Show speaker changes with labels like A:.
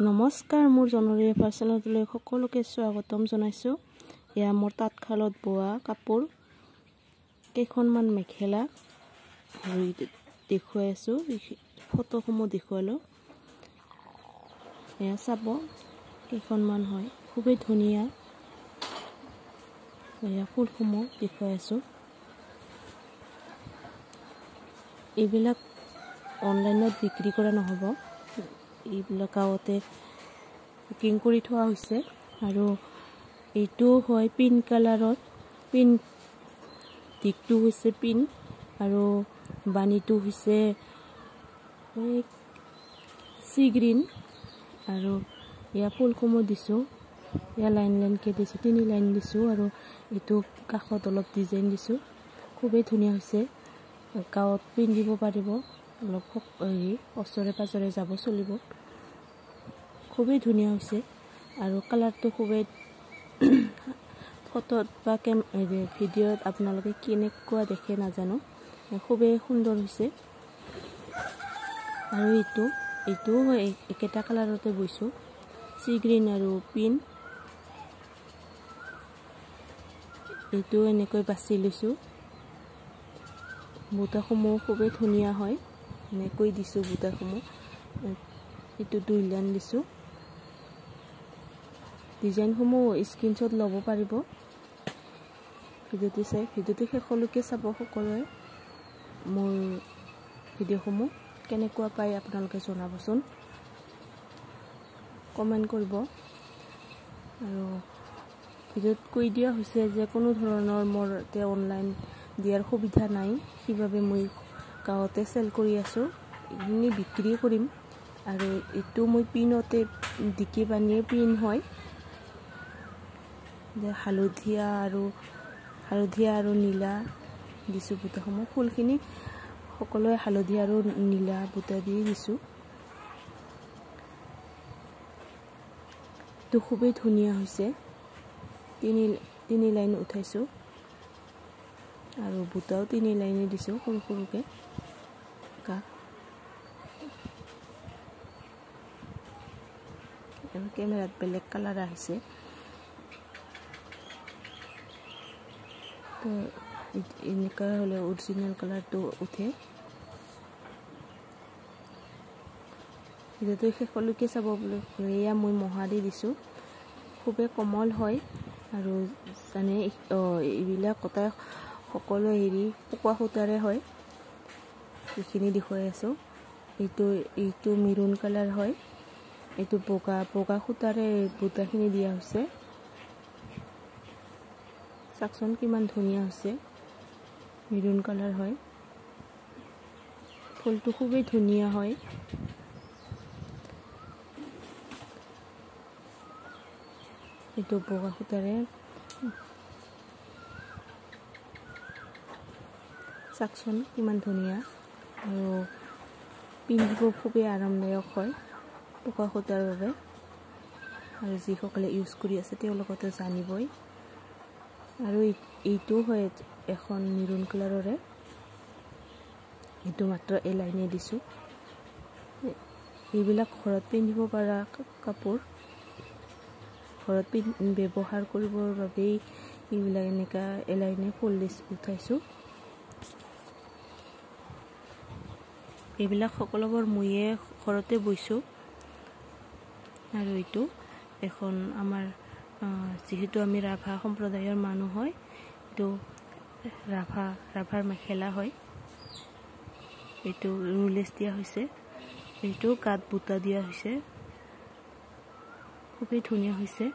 A: নমস্কাৰ মোৰ জনৰীয়া পাৰ্চেললৈ সকলোকে স্বাগতম জনাইছোঁ। এয়া মোৰ তাঁতশালত বোৱা কাপোৰ কেইখনমান মেখেলা দেখুৱাই আছোঁ। ফটোসমূহ দেখুৱালোঁ, এয়া চাব কেইখনমান হয়, খুবেই ধুনীয়া। এয়া ফুলসমূহ দেখুৱাই আছোঁ। এইবিলাক অনলাইনত বিক্ৰী কৰা নহ'ব, এইবিলাক গাঁৱতে বুকিং কৰি থোৱা হৈছে। আৰু এইটো হয় পিংক কালাৰত, পিংক দিকটো হৈছে পিংক আৰু বাণীটো হৈছে চি গ্ৰীণ। আৰু এয়া ফুলসমূহ দিছোঁ, এয়া লাইন লাইনকৈ দিছোঁ, 3 লাইন দিছোঁ আৰু এইটো কাষত অলপ ডিজাইন দিছোঁ। খুবেই ধুনীয়া হৈছে, গাঁৱত পিন্ধিব পাৰিব, অলপ ওচৰে পাজৰে যাব চলিব। খুবেই ধুনীয়া হৈছে আৰু কালাৰটো খুবেই ফটোত বা ভিডিঅ'ত আপোনালোকে কেনেকুৱা দেখে নাজানো, খুবেই সুন্দৰ হৈছে। আৰু এইটোও একেটা কালাৰতে বৈছোঁ, চি গ্ৰীণ আৰু পিংক। এইটো এনেকৈ বাছি লৈছোঁ। বুটাসমূহ খুবেই ধুনীয়া হয়, এনেকৈ দিছোঁ বুটাসমূহ। এইটো 2 লাইন দিছোঁ। ডিজাইনসমূহ স্ক্ৰীনশ্বট ল'ব পাৰিব। ভিডিঅ'টো শেষলৈকে চাব সকলোৱে। মোৰ ভিডিঅ'সমূহ কেনেকুৱা পায় আপোনালোকে জনাবচোন, কমেণ্ট কৰিব। আৰু ভিডিঅ'ত কৈ দিয়া হৈছে যে কোনো ধৰণৰ মোৰ অনলাইন দিয়াৰ সুবিধা নাই, সেইবাবে মই গাঁৱতে চেল কৰি আছোঁ। এইখিনি বিক্ৰী কৰিম। আৰু এইটো মই পিনতে ডিকি বানিয়ে পিন হয়, যে হালধীয়া আৰু নীলা দিছোঁ বুটাসমূহ। ফুলখিনি সকলোৱে হালধীয়া আৰু নীলা বুটা দি দিছোঁ। এইটো খুবেই ধুনীয়া হৈছে, 3 লাইন উঠাইছোঁ আৰু বুটাও 3 লাইনে দিছোঁ সৰু সৰুকৈ। কেমেৰাত বেলেগ কালাৰ আহিছে, তো এনেকুৱা হ'লে অৰিজিনেল কালাৰটো উঠে। যিহেতু শেষলৈকে চাব বুলি এয়া মই মহাৰি দিছোঁ, খুবেই কোমল হয়। আৰু জানে এইবিলাক কটাই সকলো পকোৱা সূতাৰে হয়, এইখিনি দেখুৱাই আছোঁ। এইটো মেৰুণ কালাৰ হয়, এইটো বগা সূতাৰে বুটাখিনি দিয়া হৈছে। চাওকচোন কিমান ধুনীয়া হৈছে, মেৰুণ কালাৰ হয়। ফুলটো খুবেই ধুনীয়া হয়। এইটো বগা সূতাৰে, চাওকচোন কিমান ধুনীয়া। আৰু পিন্ধিব খুবেই আৰামদায়ক হয় পকোৱা সূতাৰ বাবে। আৰু যিসকলে ইউজ কৰি আছে তেওঁলোকেতো জানিবই। আৰু এইটো হয় এখন মেৰুণ কালাৰৰে, এইটো মাত্ৰ লাইনে দিছোঁ। এইবিলাক ঘৰত পিন্ধিব পৰা কাপোৰ, ঘৰত ব্যৱহাৰ কৰিবৰ বাবেই এইবিলাক এনেকুৱা লাইনে ফুল উঠাইছোঁ। এইবিলাক সকলোবোৰ ময়ে ঘৰতে বৈছোঁ। আৰু এইটো এখন আমাৰ যিহেতু আমি ৰাভা সম্প্ৰদায়ৰ মানুহ হয়, এইটো ৰাভাৰ মেখেলা হয়। এইটো ৰুলেছ দিয়া হৈছে, এইটো গাত বুটা দিয়া হৈছে, খুবেই ধুনীয়া হৈছে।